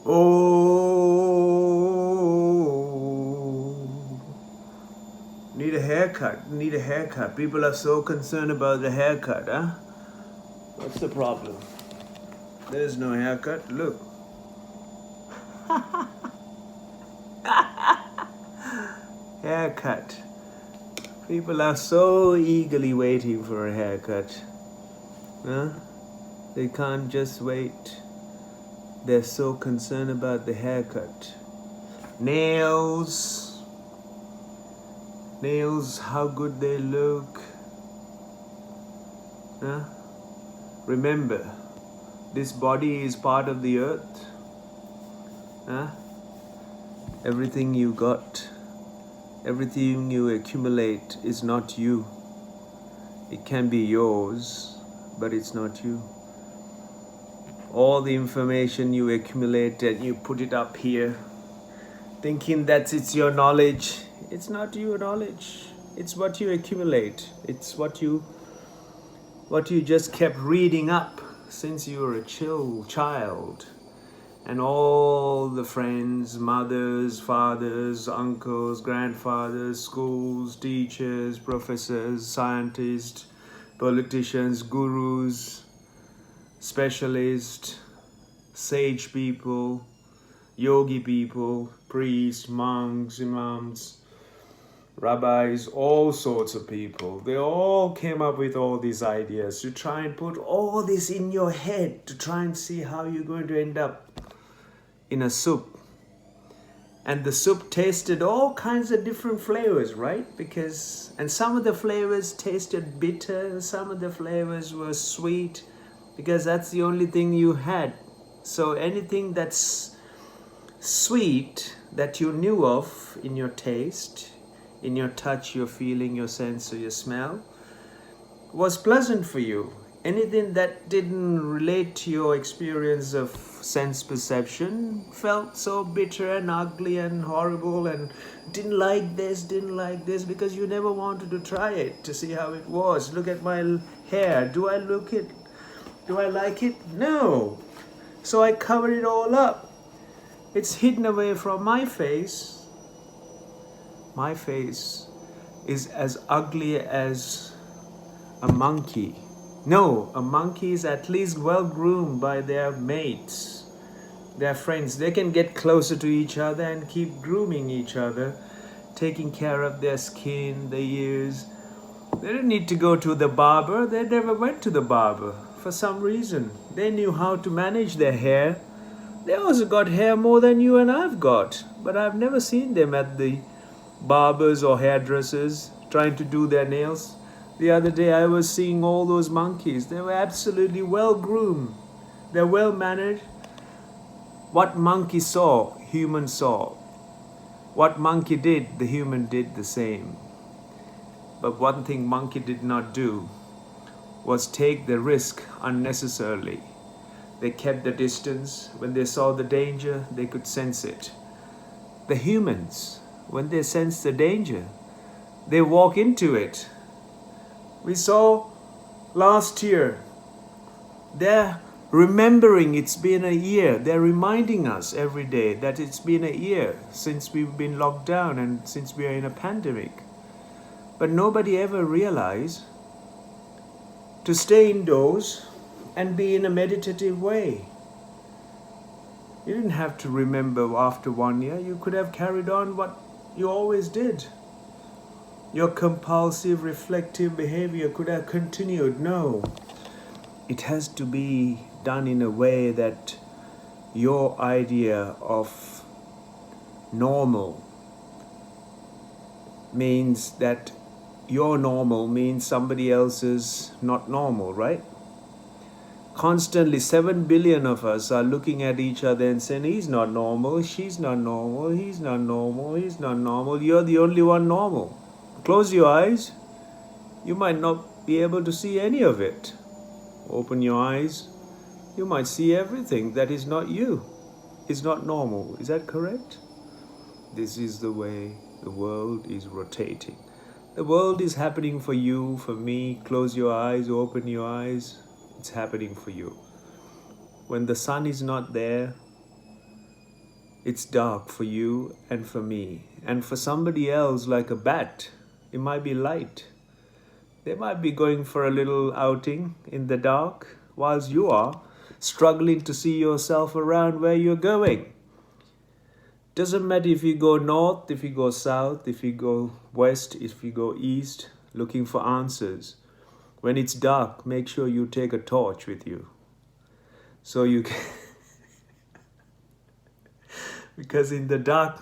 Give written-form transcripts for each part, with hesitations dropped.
Oh, need a haircut. Need a haircut. People are so concerned about the haircut, huh? What's the problem? There's no haircut. Look. Haircut. People are so eagerly waiting for a haircut. Huh? They can't just wait. They're so concerned about the haircut. Nails. Nails, how good they look. Huh? Remember, this body is part of the earth. Huh? Everything you got, everything you accumulate is not you. It can be yours, but it's not you. All the information you accumulate and you put it up here, thinking that it's your knowledge. It's not your knowledge. It's what you accumulate. It's what you just kept reading up since you were a child. And all the friends, mothers, fathers, uncles, grandfathers, schools, teachers, professors, scientists, politicians, gurus, specialists, sage people, yogi people, priests, monks, imams, rabbis, all sorts of people. They all came up with all these ideas to try and put all this in your head to try and see how you're going to end up in a soup. And the soup tasted all kinds of different flavors, right? And some of the flavors tasted bitter, some of the flavors were sweet, because that's the only thing you had. So anything that's sweet that you knew of in your taste, in your touch, your feeling, your sense, or your smell, was pleasant for you. Anything that didn't relate to your experience of sense perception felt so bitter and ugly and horrible and didn't like this, because you never wanted to try it to see how it was. Look at my hair. Do I like it? No. So I covered it all up. It's hidden away from my face. My face is as ugly as a monkey. No, a monkey is at least well groomed by their mates, their friends. They can get closer to each other and keep grooming each other, taking care of their skin, their ears. They didn't need to go to the barber. They never went to the barber for some reason. They knew how to manage their hair. They also got hair more than you and I've got, but I've never seen them at the barbers or hairdressers trying to do their nails. The other day I was seeing all those monkeys. They were absolutely well groomed. They're well mannered. What monkey saw, human saw. What monkey did, the human did the same. But one thing monkey did not do was take the risk unnecessarily. They kept the distance. When they saw the danger, they could sense it. The humans, when they sense the danger, they walk into it. We saw last year, they're remembering it's been a year. They're reminding us every day that it's been a year since we've been locked down and since we are in a pandemic. But nobody ever realized to stay indoors and be in a meditative way. You didn't have to remember after 1 year. You could have carried on what you always did. Your compulsive, reflective behavior could have continued. No, it has to be done in a way that your idea of normal means that your normal means somebody else's not normal, right? Constantly 7 billion of us are looking at each other and saying, he's not normal, she's not normal, he's not normal, he's not normal. You're the only one normal. Close your eyes. You might not be able to see any of it. Open your eyes. You might see everything that is not you, is not normal. Is that correct? This is the way the world is rotating. The world is happening for you, for me. Close your eyes, open your eyes. It's happening for you. When the sun is not there, It's dark for you and for me. And for somebody else, like a bat, it might be light. They might be going for a little outing in the dark, whilst you are struggling to see yourself around where you're going. Doesn't matter if you go north, if you go south, if you go west, if you go east, looking for answers. When it's dark, make sure you take a torch with you. So you can because in the dark,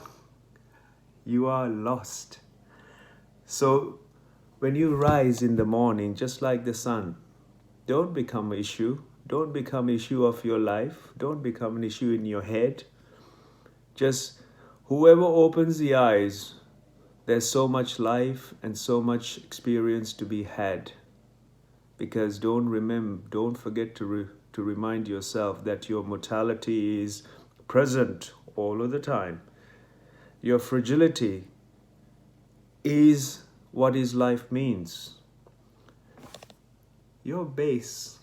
you are lost. So when you rise in the morning, just like the sun, don't become an issue. Don't become an issue of your life. Don't become an issue in your head. Just whoever opens the eyes, there's so much life and so much experience to be had. Because don't forget to remind yourself that your mortality is present all of the time. Your fragility is what is life means. Your base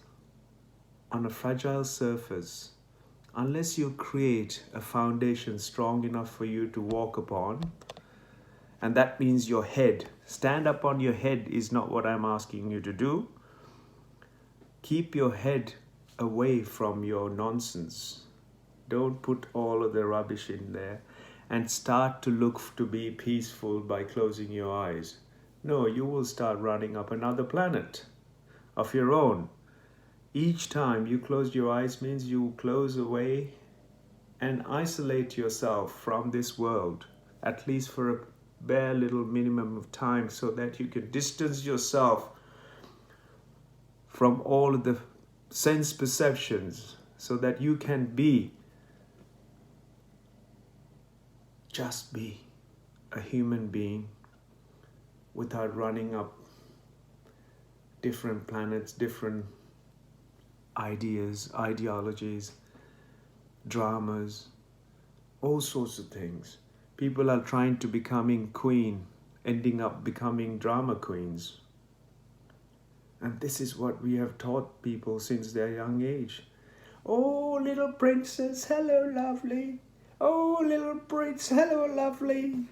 on a fragile surface, unless you create a foundation strong enough for you to walk upon, and that means your head. Stand up on your head is not what I'm asking you to do. Keep your head away from your nonsense. Don't put all of the rubbish in there and start to look to be peaceful by closing your eyes. No, you will start running up another planet of your own. Each time you close your eyes means you close away and isolate yourself from this world, at least for a bare little minimum of time, so that you can distance yourself from all of the sense perceptions, so that you can just be a human being without running up different planets, different ideas, ideologies, dramas, all sorts of things. People are trying to becoming queen, ending up becoming drama queens. And this is what we have taught people since their young age. Oh, little princess, hello, lovely. Oh, little prince, hello, lovely.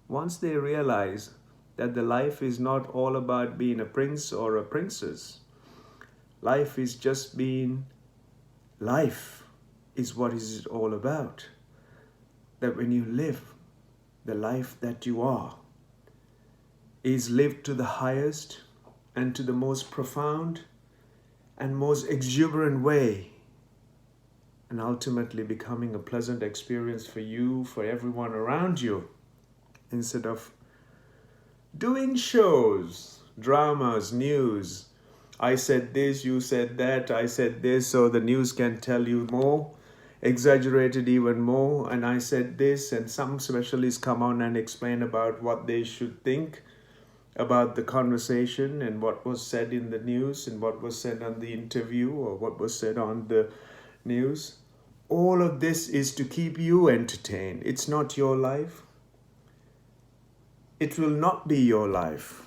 Once they realize that the life is not all about being a prince or a princess, life is just being life, is what is it all about. That when you live the life that you are, is lived to the highest and to the most profound and most exuberant way, and ultimately becoming a pleasant experience for you, for everyone around you, instead of doing shows, dramas, news. I said this, you said that, I said this, so the news can tell you more, exaggerated even more, and I said this, and some specialists come on and explain about what they should think about the conversation and what was said in the news and what was said on the interview or what was said on the news. All of this is to keep you entertained. It's not your life. It will not be your life.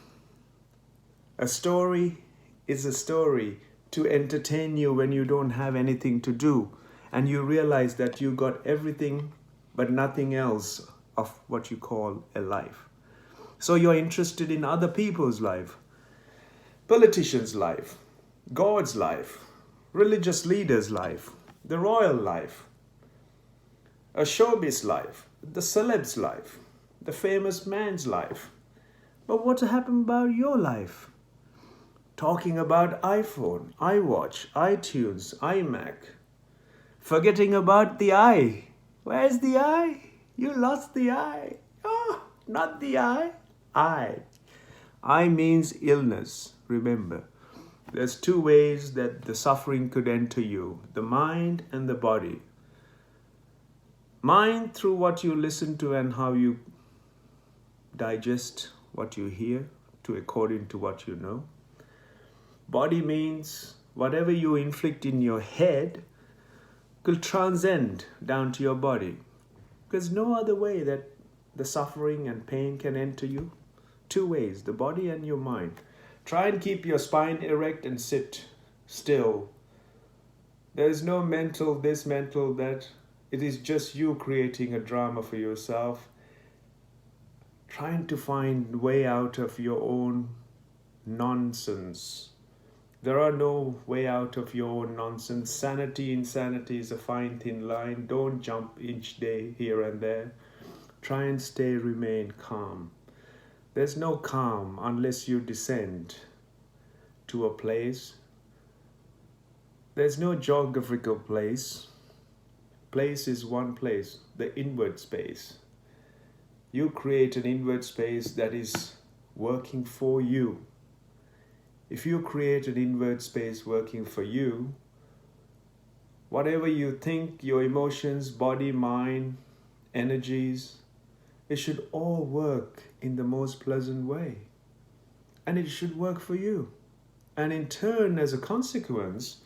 A story is a story to entertain you when you don't have anything to do and you realize that you got everything but nothing else of what you call a life. So you're interested in other people's life, politicians' life, God's life, religious leaders' life, the royal life, a showbiz life, the celeb's life, the famous man's life. But what happened about your life? Talking about iPhone, iWatch, iTunes, iMac, forgetting about the eye. Where's the eye? You lost the eye. Oh, not the eye. I. I means illness. Remember, there's two ways that the suffering could enter you, the mind and the body. Mind through what you listen to and how you digest what you hear to according to what you know. Body means whatever you inflict in your head could transcend down to your body. There's no other way that the suffering and pain can enter you. Two ways, the body and your mind. Try and keep your spine erect and sit still. There's no mental this, mental that. It is just you creating a drama for yourself, trying to find way out of your own nonsense. There are no way out of your own nonsense. Sanity, insanity is a fine thin line. Don't jump each day here and there. Try and remain calm. There's no calm unless you descend to a place. There's no geographical place. Place is one place, the inward space. You create an inward space that is working for you. If you create an inward space working for you, whatever you think, your emotions, body, mind, energies, it should all work in the most pleasant way. And it should work for you. And in turn, as a consequence,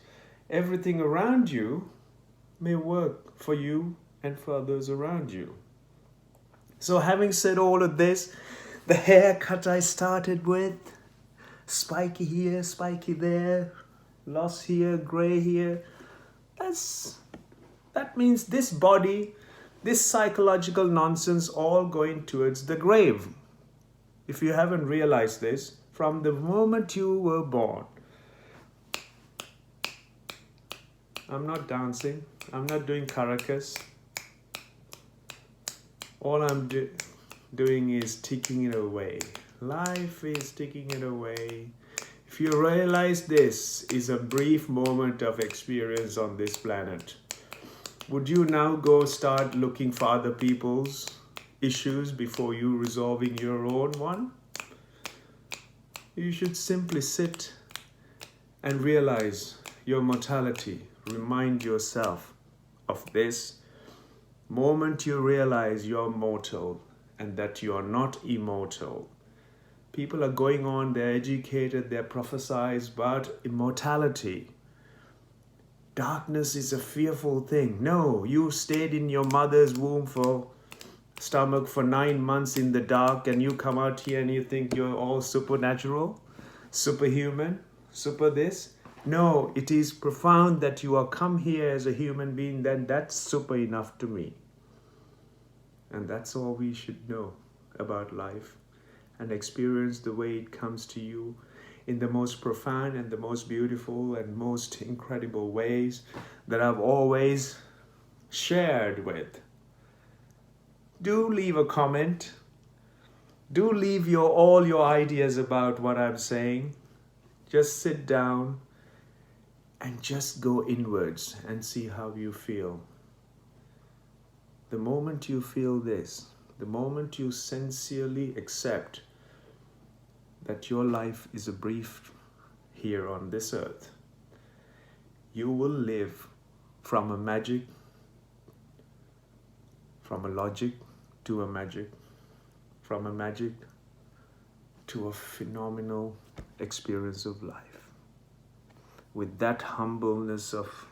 everything around you may work for you and for others around you. So having said all of this, the haircut I started with, spiky here, spiky there, loss here, gray here, that means this body, this psychological nonsense all going towards the grave. If you haven't realized this, from the moment you were born, I'm not dancing, I'm not doing caracas. All I'm doing is ticking it away. Life is ticking it away. If you realize this is a brief moment of experience on this planet, would you now go start looking for other people's issues before you resolving your own one? You should simply sit and realize your mortality. Remind yourself of this. Moment you realize you're mortal and that you are not immortal. People are going on, they're educated, they're prophesied about immortality. Darkness is a fearful thing. No, you stayed in your mother's womb stomach for 9 months in the dark, and you come out here and you think you're all supernatural, superhuman, super this. No, it is profound that you are come here as a human being, then that's super enough to me. And that's all we should know about life and experience the way it comes to you in the most profound and the most beautiful and most incredible ways that I've always shared with. Do leave a comment. Do leave all your ideas about what I'm saying. Just sit down and just go inwards and see how you feel. The moment you feel this, the moment you sincerely accept that your life is a brief here on this earth, you will live from a magic, from a logic to a magic, from a magic to a phenomenal experience of life. With that humbleness of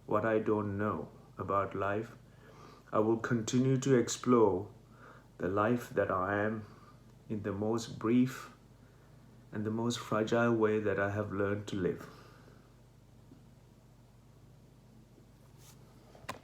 what I don't know about life, I will continue to explore the life that I am in the most brief and the most fragile way that I have learned to live.